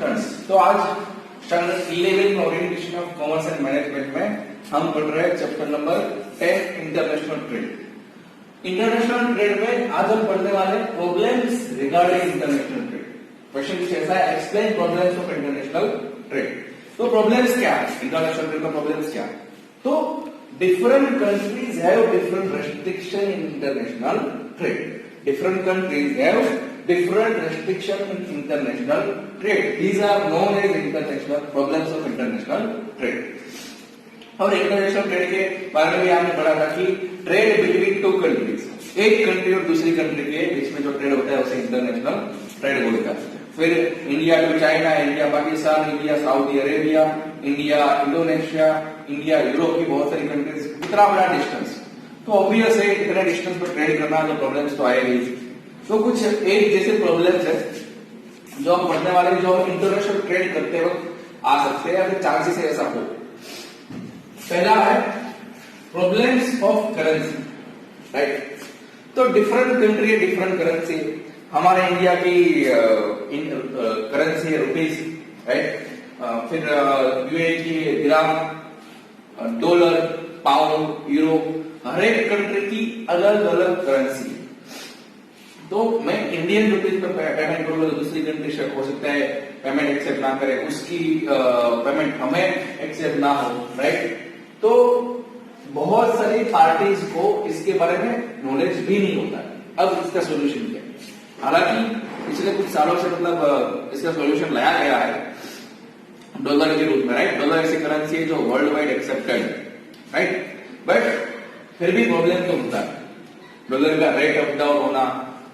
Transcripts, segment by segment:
Friends, तो आज standard 11 orientation of commerce and management में हम पढ़ रहे हैं chapter number 10 international trade. International trade में आज हम पढ़ने वाले problems regarding international trade. Question कुछ ऐसा है, explain problems of international trade. तो प्रॉब्लम्स क्या है, इंटरनेशनल ट्रेड का प्रॉब्लम्स क्या है? तो different countries have different restriction in international trade. Different countries have different restriction in international trade. These are known as international problems of international trade. और international trade के बारे में आपने पढ़ा था कि ट्रेड बिटवीन टू कंट्रीज, एक country और दूसरी कंट्री के बीच में जो ट्रेड होता है उसे इंटरनेशनल ट्रेड बोलते हैं। फिर India to China, India Pakistan, India Saudi Arabia, India Indonesia, India Europe की बहुत सारी कंट्रीज, इतना बड़ा डिस्टेंस, तो ऑब्वियस है इतने डिस्टेंस पर ट्रेड करना तो प्रॉब्लम्स तो आएगी। तो कुछ एक जैसे प्रॉब्लम्स है जो हम पढ़ने वाले, जो हम इंटरनेशनल ट्रेड करते वक्त आ सकते हैं या फिर चांसेस है ऐसा हो। पहला है प्रॉब्लम्स ऑफ करेंसी, राइट? तो डिफरेंट कंट्री है, डिफरेंट करेंसी। हमारे इंडिया की करेंसी है रुपीज, राइट? फिर यूएई की दिरहम, डॉलर, पाउंड, यूरो, हर एक कंट्री की अलग अलग करेंसी। तो मैं इंडियन रुपीज पर पेमेंट करूंगा तो दूसरी कंट्री से हो सकता है पेमेंट एक्सेप्ट ना करे, उसकी पेमेंट हमें एक्सेप्ट ना हो, राइट? तो बहुत सारी पार्टीज को इसके बारे में नॉलेज भी नहीं होता है। अब इसका सोल्यूशन क्या है? हालांकि पिछले कुछ सालों से मतलब इसका सोल्यूशन लाया गया है डॉलर के रूप में, राइट? डॉलर ऐसी करेंसी है जो वर्ल्ड वाइड एक्सेप्टेड है, राइट? बट फिर भी प्रॉब्लम तो होता है, डॉलर का रेट अप डाउन होना।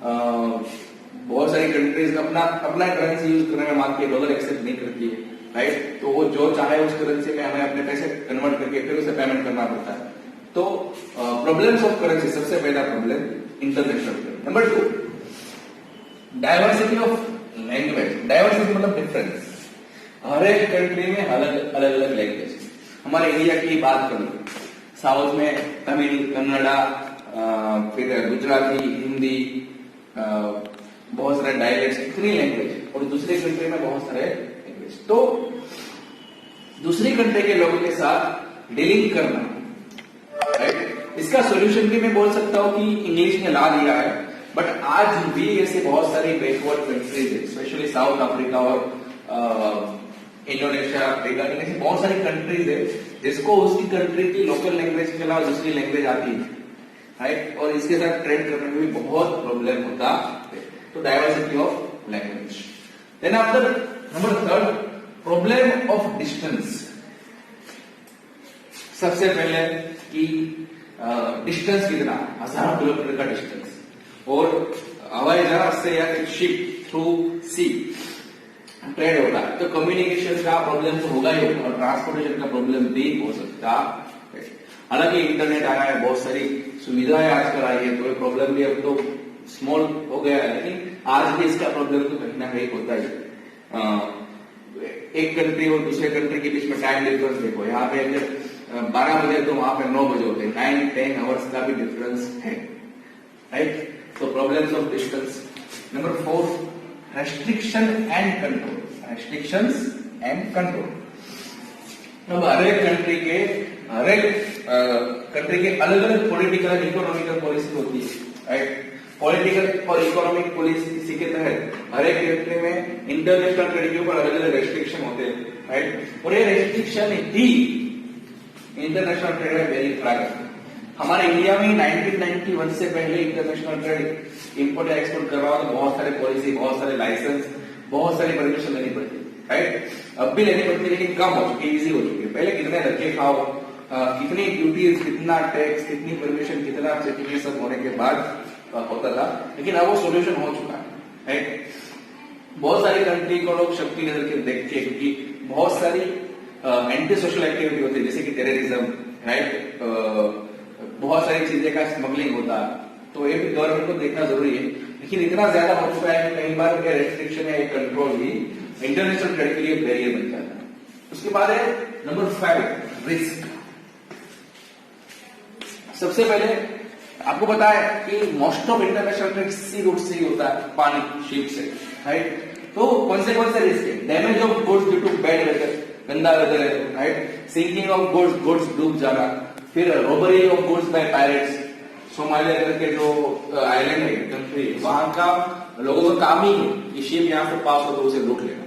बहुत सारी कंट्रीज अपना करेंसी यूज करने में मानती है, डॉलर एक्सेप्ट नहीं करती है, राइट? तो वो जो चाहे उस करेंसी में हमें अपने पैसे कन्वर्ट करके फिर उसे पेमेंट करना पड़ता है। तो प्रॉब्लम्स ऑफ करेंसी, सबसे पहला problem international trade. Number 2, diversity of language. Diversity मतलब डिफरेंस, हर एक कंट्री में अलग अलग लैंग्वेज। हमारे इंडिया की बात करें, साउथ में तमिल, कन्नड़ा, फिर गुजराती, हिंदी, बहुत सारे डायलेक्ट्स, इतनी लैंग्वेज, और दूसरी कंट्री में बहुत सारे लैंग्वेज। तो दूसरी कंट्री के लोगों के साथ डीलिंग करना, राइट? इसका सॉल्यूशन भी मैं बोल सकता हूं कि इंग्लिश ने ला दिया है, बट आज भी ऐसे बहुत सारी बैकवर्ड कंट्रीज है, स्पेशली साउथ अफ्रीका और इंडोनेशिया, अफ्रीका, ऐसी बहुत सारी कंट्रीज है जिसको उसकी कंट्री की लोकल लैंग्वेज के अलावा दूसरी लैंग्वेज आती है, राइट? और इसके साथ ट्रेड करने में भी बहुत प्रॉब्लम होता है। तो diversity of language. Then after number 3, problem of distance. सबसे पहले कि डिस्टेंस कितना, 1000 किलोमीटर का डिस्टेंस, और हवाई जहाज से या शिप थ्रू सी ट्रेड होता है, तो कम्युनिकेशन का प्रॉब्लम तो होगा ही होगा, और ट्रांसपोर्टेशन का प्रॉब्लम भी हो सकता है। हालांकि इंटरनेट आया है, बहुत सारी सुविधाएं आजकल आई है, तो ये प्रॉब्लम भी अब तो स्मॉल हो गया है, लेकिन आज भी इसका प्रॉब्लम तो कहीं ना कहीं होता है। एक कंट्री और दूसरे कंट्री के बीच में टाइम डिफरेंस देखो, यहाँ पे अगर 12 बजे तो वहां पे 9 बजे होते हैं, 9-10 आवर्स का भी डिफरेंस है, राइट? तो problems of distance. Number 4, restriction and control. Restrictions and control. अब हर एक कंट्री के अलग अलग पॉलिटिकल एंड इकोनॉमिकल पॉलिसी होती है, राइट? पॉलिटिकल और इकोनॉमिक पॉलिसी के तहत हर एक कंट्री में इंटरनेशनल ट्रेड के ऊपर अलग अलग रेस्ट्रिक्शन होते हैं, राइट? और ये रेस्ट्रिक्शन ही इंटरनेशनल ट्रेड में वेरी खड़ा करते हैं। हमारे इंडिया में 1991 से पहले इंटरनेशनल ट्रेड इंपोर्ट या एक्सपोर्ट कर रहा हो तो बहुत सारे पॉलिसी, बहुत सारे लाइसेंस, बहुत सारी परमिशन लेनी पड़ती है, राइट? अब भी लेनी पड़ती है, लेकिन कम हो चुकी है, इजी हो चुकी है। पहले कितने धक्के खाओ, कितनी ड्यूटीज, कितना टैक्स, कितनी परमिशन, कितना चेकिंग, सब होने के बाद होता था, लेकिन अब वो सोल्यूशन हो चुका है, राइट? बहुत सारी कंट्री को लोग शक्ति नजर के देखते हैं, क्योंकि बहुत सारी एंटी सोशल एक्टिविटी होती है, जैसे कि टेररिज्म, राइट? बहुत सारी चीजें का स्मगलिंग होता है, तो ये भी गवर्नमेंट को देखना जरूरी है। लेकिन इतना ज्यादा हो चुका है कि कई बार रेस्ट्रिक्शन या कंट्रोल भी इंटरनेशनल ट्रेड के लिए बैरियर बन जाता है। उसके बाद है नंबर 5, रिस्क। सबसे पहले आपको पता है कि most of international trade sea route से ही होता है, पानी, शिप से, राइट? तो कौन से रिस्क है? डैमेज ऑफ गंदा वेदर है, राइट, सिंकिंग ऑफ गुड्स डूब जाना, फिर robbery of goods by pirates, Somalia करके जो आइलैंड है कंट्री, वहां का लोगों का काम ही है कि शिप यहाँ से पास हो तो उसे लूट लेना,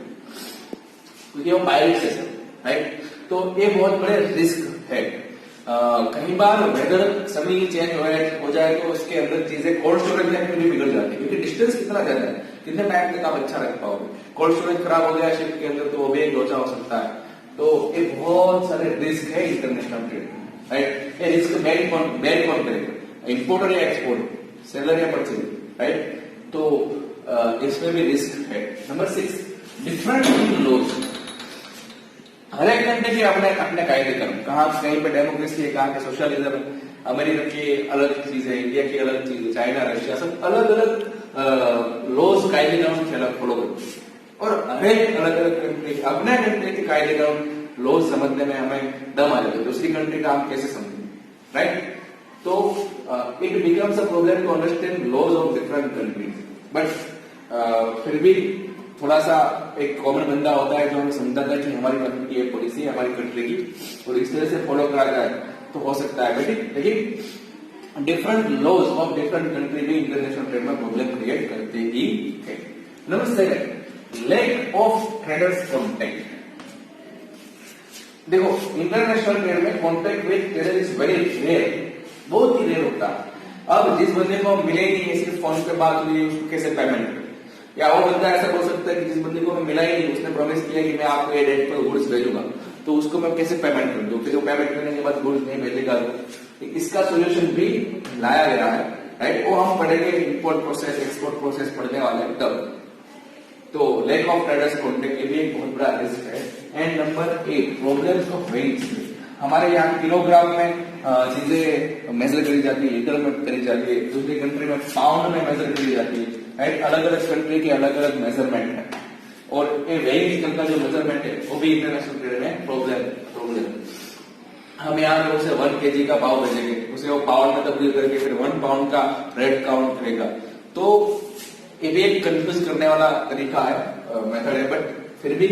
क्योंकि वो पायरेट्स है सर, राइट। तो ये बहुत बड़े रिस्क है। कई बार वेदर सडनली चेंज हो जाए तो उसके अंदर चीजें कोल्ड स्टोरेज में भी बिगड़ जाती है, क्योंकि डिस्टेंस कितना ज्यादा है, कितने टाइम तक आप अच्छा रख पाओगे। कोल्ड स्टोरेज खराब हो गया शिप के अंदर तो वो भी एक लोचा हो सकता है। तो ये बहुत सारे रिस्क है इंटरनेशनल ट्रेड में, राइट। ये रिस्क बेयर कौन करेगा, इंपोर्टर या एक्सपोर्टर, सेलर या परचेजर, राइट। तो इसमें भी रिस्क है। Number 6, different laws. हर एक कंट्री के अपने अपने कायदे कानून, कहाँ कहीं पे डेमोक्रेसी है, कहाँ पे सोशलिज्म है, अमेरिका की अलग चीज है, इंडिया की अलग चीज है, चाइना, रशिया, सब अलग अलग लॉज कायदे कानून फॉलो करते हैं। और हर एक अलग अलग कंट्री अपने कंट्री के कायदे कानून लॉज समझने में हमें दम आ जाता है, दूसरी कंट्री का हम कैसे समझेंगे, राइट। तो it becomes a problem to understand laws of different countries, but फिर भी थोड़ा सा एक कॉमन बंदा होता है जो हमें समझाता है कि हमारी कंट्री की ये पॉलिसी है हमारी कंट्री की, और इस तरह से फॉलो करा जाए तो हो सकता है। लेकिन different laws of different country भी इंटरनेशनल ट्रेड में प्रॉब्लम क्रिएट करते ही है। Number 7, lack of traders contact. देखो, इंटरनेशनल ट्रेड में contact with trader is very rare, बहुत ही रेयर होता है। अब जिस बंदे को मिले ही नहीं, सिर्फ फोन पे बात हुई, उसको कैसे पेमेंट करें, या वो बंदा ऐसा बोल सकता है कि जिस बंदे को मैं मिला ही नहीं, उसने प्रॉमिस किया कि मैं आपको ये डेट पर गुड्स भेजूंगा, तो उसको मैं कैसे पेमेंट कर दूं, फिर वो पेमेंट करने के बाद गुड्स नहीं भेजेगा। तो इसका सोल्यूशन भी लाया गया है, राइट। वो हम पढ़ेंगे, इंपोर्ट प्रोसेस एक्सपोर्ट प्रोसेस पढ़ने वाले हैं तब। तो लैक ऑफ ट्रेडर्स कॉन्टेक्ट के भी एक बहुत बड़ा रिस्क है। And number 8, problems of weights. हमारे यहाँ किलोग्राम में चीजें मेजर करी जाती है, लीटर में करी जाती है, दूसरी कंट्री में पाउंड में मेजर करी जाती है, राइट। अलग अलग कंट्री के अलग अलग मेजरमेंट है, और ये वेइंग का जो मेजरमेंट है वो भी इंटरनेशनल ट्रेड में प्रॉब्लम। हम यहाँ पे उसे 1 kg का पाव भेजेंगे, उसे वो पाउंड में तब्दील करके फिर 1 पाउंड का रेट काउंट करेगा, तो ये भी एक कंफ्यूज करने वाला तरीका है, मेथड है। बट फिर भी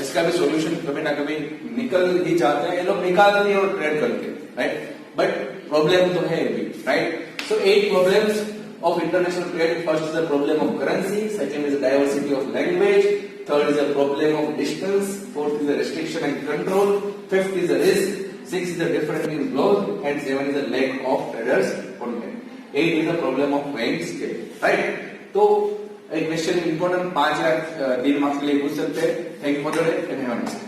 इसका भी सॉल्यूशन कभी ना कभी निकल ही जाते हैं, ये लोग निकालते हैं और ट्रेड करते हैं, राइट। बट प्रॉब्लम तो है भी, right. So 8 problems of international trade. First is the problem of currency, second is the diversity of language, third is the problem of distance, fourth is the restriction and control, fifth is the risk, sixth is the difference in laws, and 7 is the lack of traders contact. 8 is the problem of weighing scale, right? तो एक question important 5 या 3 marks के लिए पूछ सकते हैं। Thank you for the day and have a nice day.